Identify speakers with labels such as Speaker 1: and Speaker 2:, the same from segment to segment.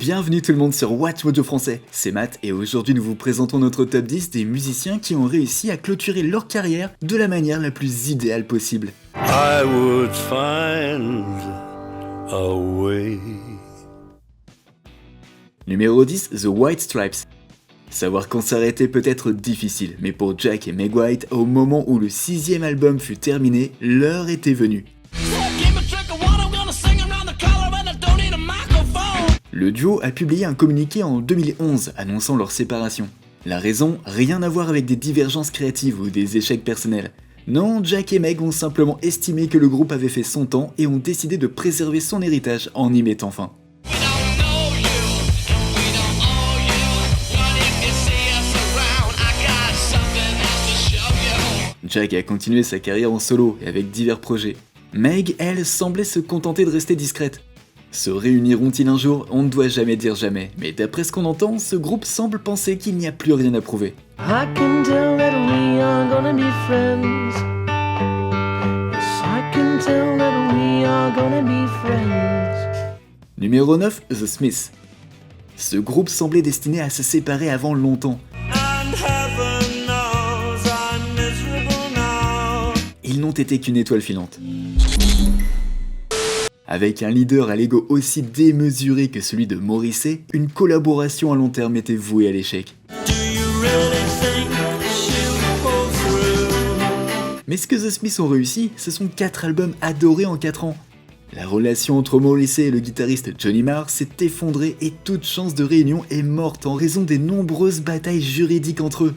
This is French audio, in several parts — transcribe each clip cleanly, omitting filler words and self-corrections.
Speaker 1: Bienvenue tout le monde sur Watch Mojo Français, c'est Matt et aujourd'hui nous vous présentons notre top 10 des musiciens qui ont réussi à clôturer leur carrière de la manière la plus idéale possible.
Speaker 2: I would find a way.
Speaker 1: Numéro 10, The White Stripes. Savoir quand s'arrêter peut être difficile, mais pour Jack et Meg White, au moment où le 6e album fut terminé, l'heure était venue. Le duo a publié un communiqué en 2011 annonçant leur séparation. La raison, rien à voir avec des divergences créatives ou des échecs personnels. Non, Jack et Meg ont simplement estimé que le groupe avait fait son temps et ont décidé de préserver son héritage en y mettant fin. Jack a continué sa carrière en solo et avec divers projets. Meg, elle, semblait se contenter de rester discrète. Se réuniront-ils un jour? On ne doit jamais dire jamais, mais d'après ce qu'on entend, ce groupe semble penser qu'il n'y a plus rien à prouver. Numéro 9, The Smiths. Ce groupe semblait destiné à se séparer avant longtemps. Ils n'ont été qu'une étoile filante. Avec un leader à l'ego aussi démesuré que celui de Morrissey, une collaboration à long terme était vouée à l'échec. Mais ce que The Smiths ont réussi, ce sont 4 albums adorés en 4 ans. La relation entre Morrissey et le guitariste Johnny Marr s'est effondrée et toute chance de réunion est morte en raison des nombreuses batailles juridiques entre eux.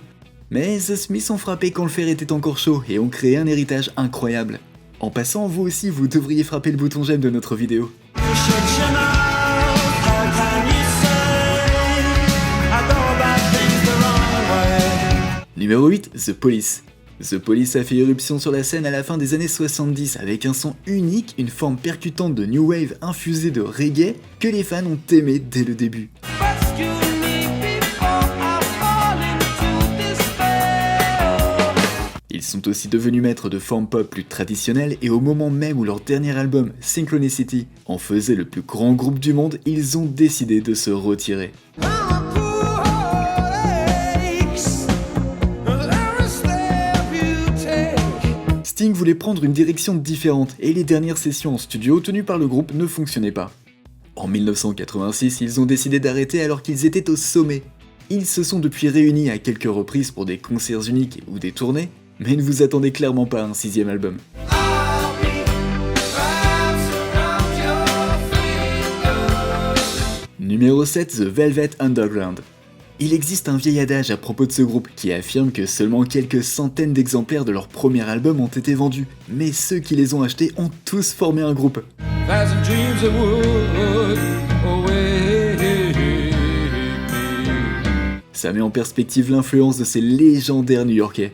Speaker 1: Mais The Smiths ont frappé quand le fer était encore chaud et ont créé un héritage incroyable. En passant, vous aussi, vous devriez frapper le bouton j'aime de notre vidéo. Numéro 8, The Police. The Police a fait irruption sur la scène à la fin des années 70 avec un son unique, une forme percutante de new wave infusée de reggae que les fans ont aimé dès le début. Ils sont aussi devenus maîtres de formes pop plus traditionnelles et au moment même où leur dernier album, Synchronicity, en faisait le plus grand groupe du monde, ils ont décidé de se retirer. Sting voulait prendre une direction différente et les dernières sessions en studio tenues par le groupe ne fonctionnaient pas. En 1986, ils ont décidé d'arrêter alors qu'ils étaient au sommet. Ils se sont depuis réunis à quelques reprises pour des concerts uniques ou des tournées, mais ne vous attendez clairement pas à un 6e album. Numéro 7, The Velvet Underground. Il existe un vieil adage à propos de ce groupe qui affirme que seulement quelques centaines d'exemplaires de leur premier album ont été vendus, mais ceux qui les ont achetés ont tous formé un groupe. Ça met en perspective l'influence de ces légendaires New-Yorkais.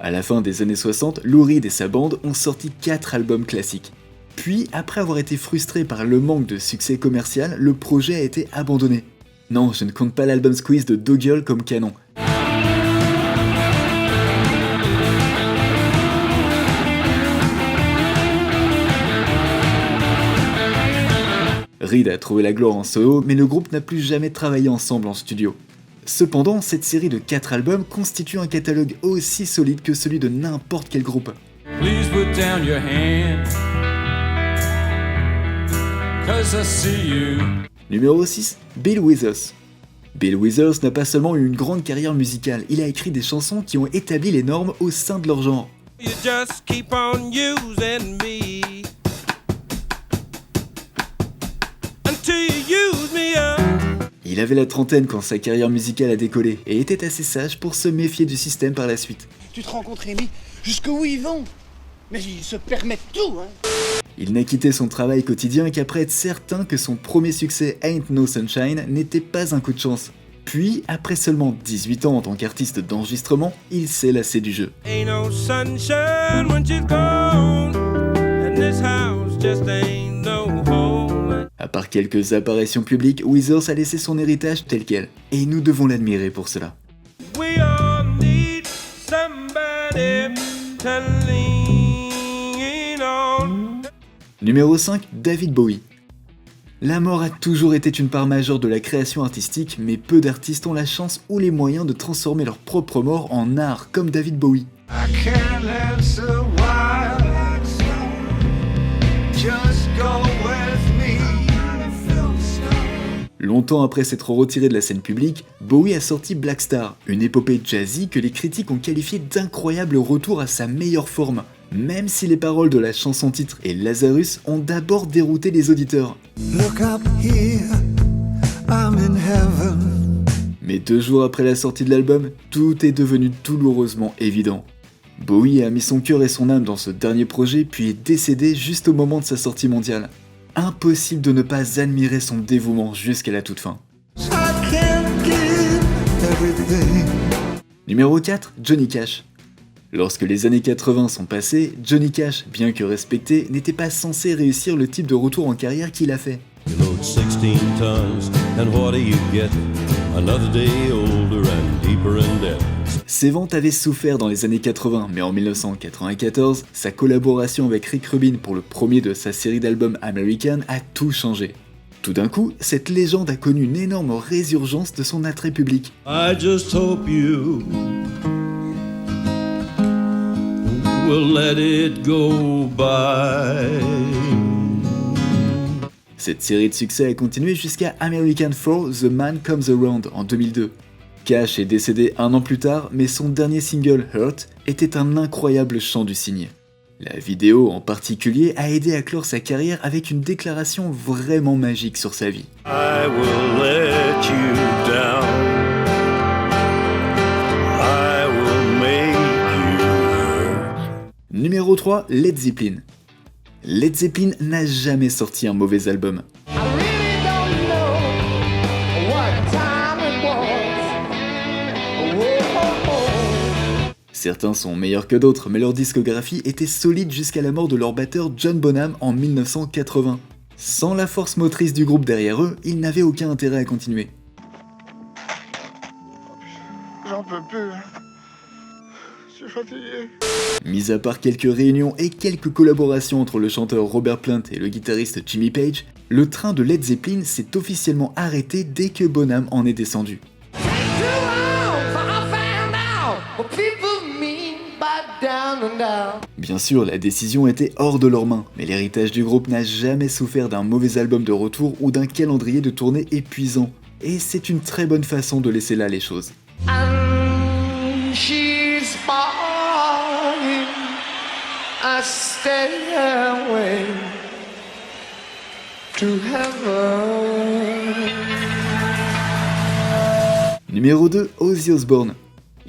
Speaker 1: À la fin des années 60, Lou Reed et sa bande ont sorti 4 albums classiques. Puis, après avoir été frustré par le manque de succès commercial, le projet a été abandonné. Non, je ne compte pas l'album Squeeze de Doggel comme canon. Reed a trouvé la gloire en solo, mais le groupe n'a plus jamais travaillé ensemble en studio. Cependant, cette série de 4 albums constitue un catalogue aussi solide que celui de n'importe quel groupe. Numéro 6, Bill Withers. Bill Withers n'a pas seulement eu une grande carrière musicale, il a écrit des chansons qui ont établi les normes au sein de leur genre. Il avait la trentaine quand sa carrière musicale a décollé et était assez sage pour se méfier du système par la suite.
Speaker 3: Tu te rends compte, Rémi, jusqu'où ils vont? Mais ils se permettent tout, hein.
Speaker 1: Il n'a quitté son travail quotidien qu'après être certain que son premier succès Ain't No Sunshine n'était pas un coup de chance. Puis, après seulement 18 ans en tant qu'artiste d'enregistrement, il s'est lassé du jeu. Ain't no sunshine when she's gone, and this house just ain't no home. À part quelques apparitions publiques, Withers a laissé son héritage tel quel, et nous devons l'admirer pour cela. Numéro 5, David Bowie. La mort a toujours été une part majeure de la création artistique, mais peu d'artistes ont la chance ou les moyens de transformer leur propre mort en art, comme David Bowie.
Speaker 2: I can't answer why. Just go with me.
Speaker 1: Longtemps après s'être retiré de la scène publique, Bowie a sorti Black Star, une épopée jazzy que les critiques ont qualifié d'incroyable retour à sa meilleure forme, même si les paroles de la chanson-titre et Lazarus ont d'abord dérouté les auditeurs.
Speaker 2: Look up here, I'm in heaven.
Speaker 1: Mais 2 jours après la sortie de l'album, tout est devenu douloureusement évident. Bowie a mis son cœur et son âme dans ce dernier projet puis est décédé juste au moment de sa sortie mondiale. Impossible de ne pas admirer son dévouement jusqu'à la toute fin.
Speaker 2: I can't give everything.
Speaker 1: Numéro 4, Johnny Cash. Lorsque les années 80 sont passées, Johnny Cash, bien que respecté, n'était pas censé réussir le type de retour en carrière qu'il a fait.
Speaker 4: You load 16 tons, and what do you get? Another day older and deeper in debt.
Speaker 1: Ses ventes avaient souffert dans les années 80, mais en 1994, sa collaboration avec Rick Rubin pour le premier de sa série d'albums American a tout changé. Tout d'un coup, cette légende a connu une énorme résurgence de son attrait public.
Speaker 4: I just hope you will let it go by.
Speaker 1: Cette série de succès a continué jusqu'à American 4 The Man Comes Around en 2002. Cash est décédé 1 an plus tard, mais son dernier single, Hurt, était un incroyable chant du cygne. La vidéo en particulier a aidé à clore sa carrière avec une déclaration vraiment magique sur sa vie.
Speaker 2: I will let you down. I will make you hurt.
Speaker 1: Numéro 3, Led Zeppelin. Led Zeppelin n'a jamais sorti un mauvais album. Certains sont meilleurs que d'autres, mais leur discographie était solide jusqu'à la mort de leur batteur John Bonham en 1980. Sans la force motrice du groupe derrière eux, ils n'avaient aucun intérêt à continuer.
Speaker 3: J'en peux plus. Je suis fatigué.
Speaker 1: Mis à part quelques réunions et quelques collaborations entre le chanteur Robert Plant et le guitariste Jimmy Page, le train de Led Zeppelin s'est officiellement arrêté dès que Bonham en est descendu. Bien sûr, la décision était hors de leurs mains, mais l'héritage du groupe n'a jamais souffert d'un mauvais album de retour ou d'un calendrier de tournée épuisant. Et c'est une très bonne façon de laisser là les choses. Numéro 2, Ozzy Osbourne.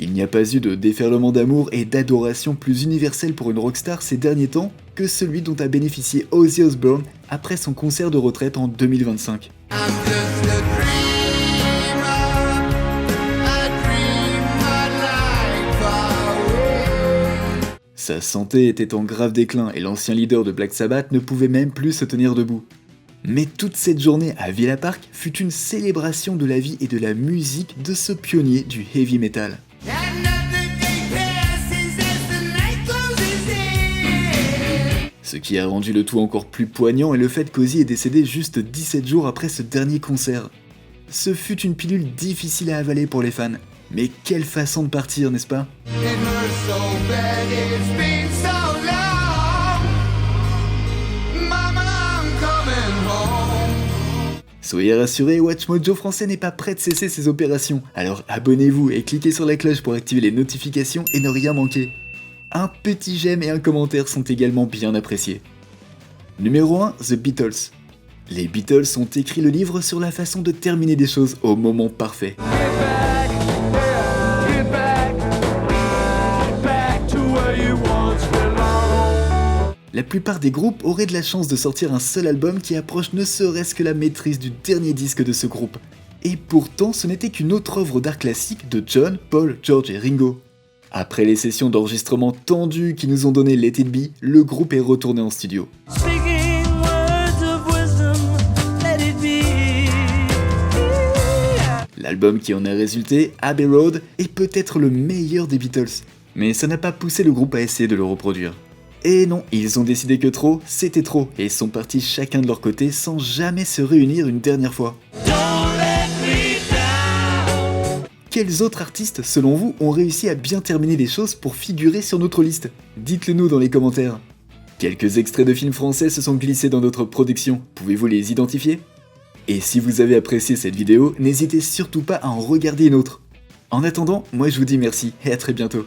Speaker 1: Il n'y a pas eu de déferlement d'amour et d'adoration plus universel pour une rockstar ces derniers temps que celui dont a bénéficié Ozzy Osbourne après son concert de retraite en 2025. Sa santé était en grave déclin et l'ancien leader de Black Sabbath ne pouvait même plus se tenir debout. Mais toute cette journée à Villa Park fut une célébration de la vie et de la musique de ce pionnier du heavy metal. Ce qui a rendu le tout encore plus poignant est le fait qu'Ozzy est décédé juste 17 jours après ce dernier concert. Ce fut une pilule difficile à avaler pour les fans, mais quelle façon de partir, n'est-ce pas ? Soyez rassurés, WatchMojo français n'est pas prêt de cesser ses opérations, alors abonnez-vous et cliquez sur la cloche pour activer les notifications et ne rien manquer. Un petit j'aime et un commentaire sont également bien appréciés. Numéro 1, The Beatles. Les Beatles ont écrit le livre sur la façon de terminer des choses au moment parfait. La plupart des groupes auraient de la chance de sortir un seul album qui approche ne serait-ce que la maîtrise du dernier disque de ce groupe. Et pourtant, ce n'était qu'une autre œuvre d'art classique de John, Paul, George et Ringo. Après les sessions d'enregistrement tendues qui nous ont donné Let It Be, le groupe est retourné en studio. L'album qui en a résulté, Abbey Road, est peut-être le meilleur des Beatles, mais ça n'a pas poussé le groupe à essayer de le reproduire. Et non, ils ont décidé que trop, c'était trop, et sont partis chacun de leur côté sans jamais se réunir une dernière fois. Quels autres artistes, selon vous, ont réussi à bien terminer les choses pour figurer sur notre liste? Dites-le nous dans les commentaires. Quelques extraits de films français se sont glissés dans notre production, pouvez-vous les identifier? Et si vous avez apprécié cette vidéo, n'hésitez surtout pas à en regarder une autre. En attendant, moi je vous dis merci et à très bientôt.